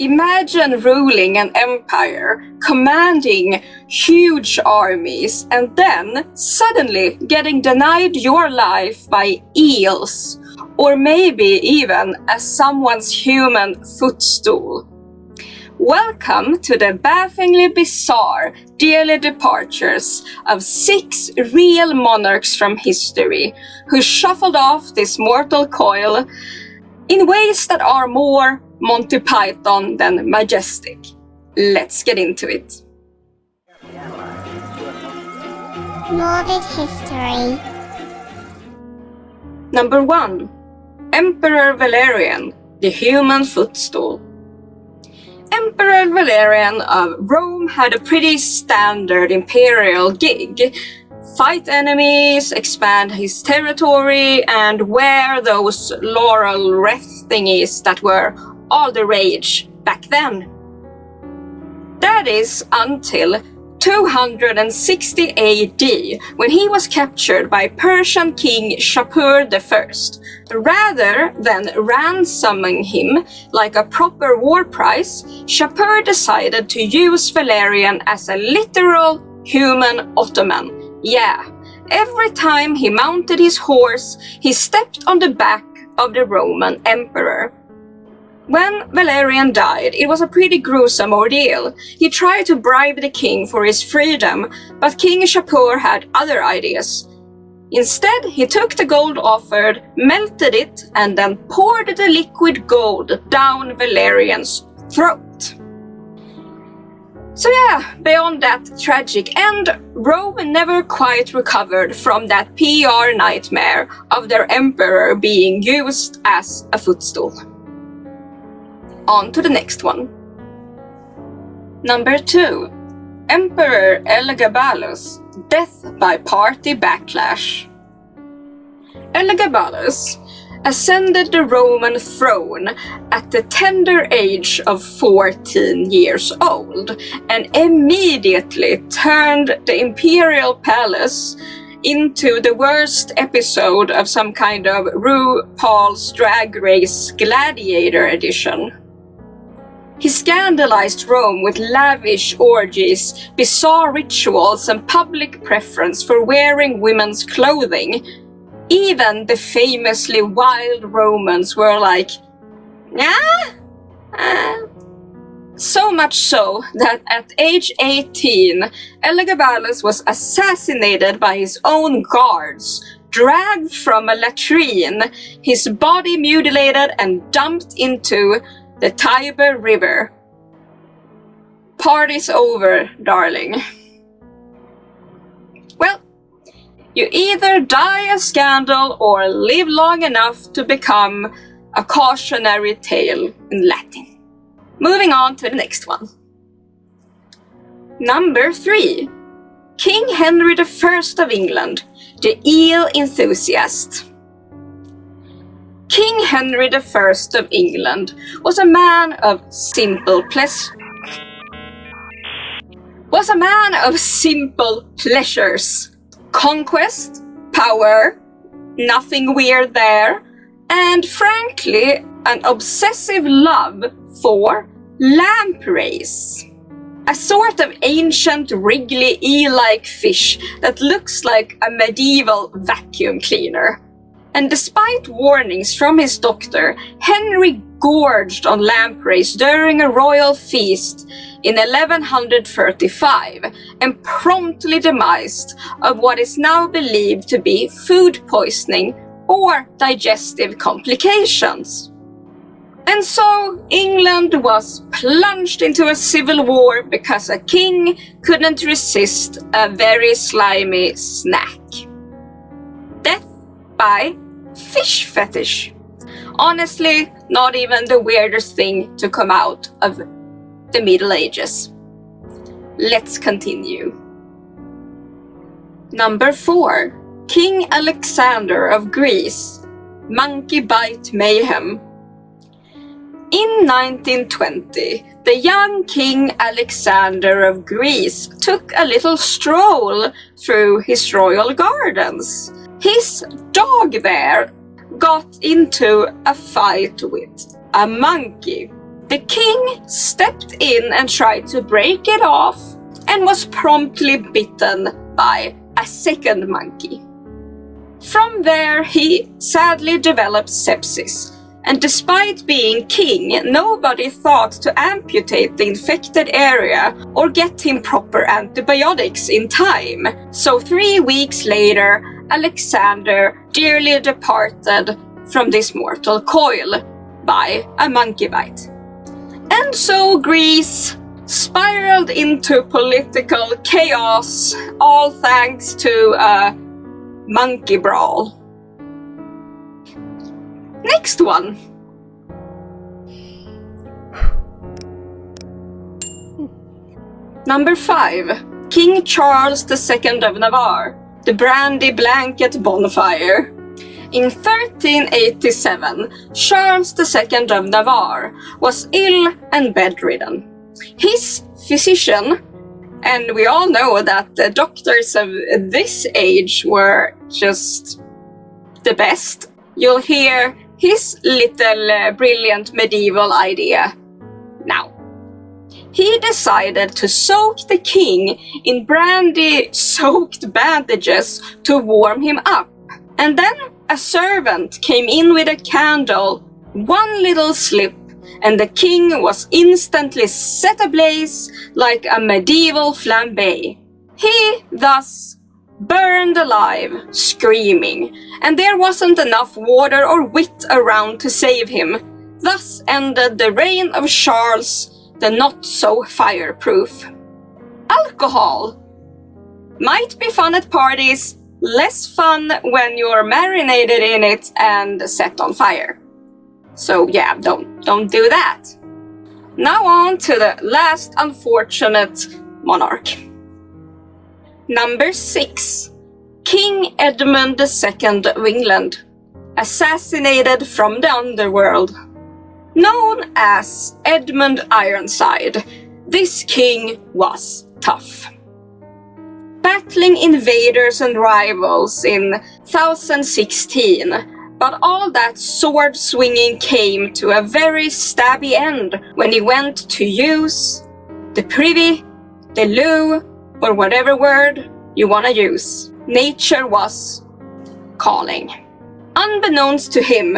Imagine ruling an empire, commanding huge armies, and then suddenly getting denied your life by eels, or maybe even as someone's human footstool. Welcome to the bafflingly bizarre daily departures of 6 real monarchs from history who shuffled off this mortal coil in ways that are more Monty Python than majestic. Let's get into it. Morbid history. Number 1. Emperor Valerian, the human footstool. Emperor Valerian of Rome had a pretty standard imperial gig. Fight enemies, expand his territory, and wear those laurel wreath thingies that were all the rage back then. That is until 260 AD, when he was captured by Persian king Shapur I. Rather than ransoming him like a proper war prize, Shapur decided to use Valerian as a literal human Ottoman. Yeah, every time he mounted his horse, he stepped on the back of the Roman emperor. When Valerian died, it was a pretty gruesome ordeal. He tried to bribe the king for his freedom, but King Shapur had other ideas. Instead, he took the gold offered, melted it, and then poured the liquid gold down Valerian's throat. So yeah, beyond that tragic end, Rome never quite recovered from that PR nightmare of their emperor being used as a footstool. On to the next one. Number 2. Emperor Elagabalus, death by party backlash. Elagabalus ascended the Roman throne at the tender age of 14 years old and immediately turned the imperial palace into the worst episode of some kind of RuPaul's Drag Race Gladiator edition. He scandalized Rome with lavish orgies, bizarre rituals, and public preference for wearing women's clothing. Even the famously wild Romans were like, yeah? So much so that at age 18, Elagabalus was assassinated by his own guards, dragged from a latrine, his body mutilated and dumped into the Tiber River. Party's over, darling. Well, you either die a scandal or live long enough to become a cautionary tale in Latin. Moving on to the next one. Number 3. King Henry I of England, the eel enthusiast. King Henry I of England was a man of simple pleasures. Conquest, power, nothing weird there, and frankly, an obsessive love for lampreys. A sort of ancient, wriggly eel-like fish that looks like a medieval vacuum cleaner. And despite warnings from his doctor, Henry gorged on lampreys during a royal feast in 1135 and promptly demised of what is now believed to be food poisoning or digestive complications. And so England was plunged into a civil war because a king couldn't resist a very slimy snack. Death by fish fetish. Honestly, not even the weirdest thing to come out of the Middle Ages. Let's continue. Number 4. King Alexander of Greece. Monkey bite mayhem. In 1920, the young King Alexander of Greece took a little stroll through his royal gardens. His dog there got into a fight with a monkey. The king stepped in and tried to break it off and was promptly bitten by a second monkey. From there, he sadly developed sepsis, and despite being king, nobody thought to amputate the infected area or get him proper antibiotics in time. So 3 weeks later, Alexander dearly departed from this mortal coil by a monkey bite. And so Greece spiraled into political chaos, all thanks to a monkey brawl. Next one. Number 5. King Charles II of Navarre, the brandy blanket bonfire. In 1387, Charles II of Navarre was ill and bedridden. His physician, and we all know that the doctors of this age were just the best. You'll hear his little brilliant medieval idea now. He decided to soak the king in brandy-soaked bandages to warm him up. And then a servant came in with a candle, one little slip, and the king was instantly set ablaze like a medieval flambéed. He thus burned alive, screaming, and there wasn't enough water or wit around to save him. Thus ended the reign of Charles, the not-so-fireproof. Alcohol might be fun at parties, less fun when you're marinated in it and set on fire. So yeah, don't do that. Now on to the last unfortunate monarch. Number 6. King Edmund II of England, assassinated from the underworld. Known as Edmund Ironside, this king was tough. Battling invaders and rivals in 1016, but all that sword swinging came to a very stabby end when he went to use the Privy, the Loo, or whatever word you want to use. Nature was calling. Unbeknownst to him,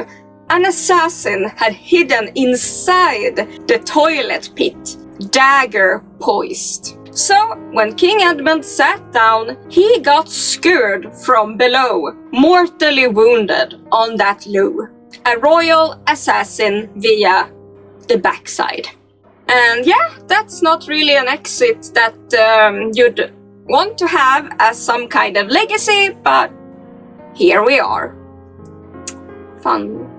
an assassin had hidden inside the toilet pit, dagger poised. So, when King Edmund sat down, he got skewered from below, mortally wounded on that loo. A royal assassin via the backside. And yeah, that's not really an exit that you'd want to have as some kind of legacy, but here we are. Fun.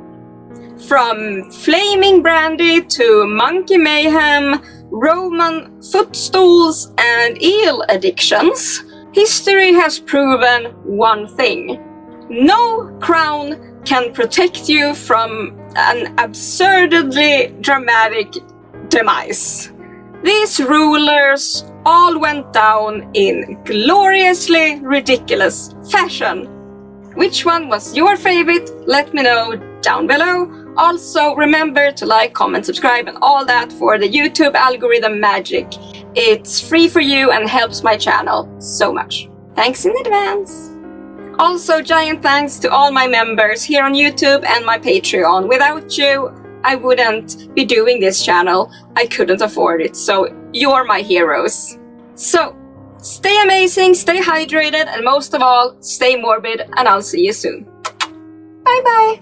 From flaming brandy to monkey mayhem, Roman footstools and eel addictions, history has proven one thing. No crown can protect you from an absurdly dramatic demise. These rulers all went down in gloriously ridiculous fashion. Which one was your favorite? Let me know down below. Also, remember to like, comment, subscribe, and all that for the YouTube algorithm magic. It's free for you and helps my channel so much. Thanks in advance. Also, giant thanks to all my members here on YouTube and my Patreon. Without you, I wouldn't be doing this channel. I couldn't afford it, so you're my heroes. So, stay amazing, stay hydrated, and most of all, stay morbid, and I'll see you soon. Bye bye!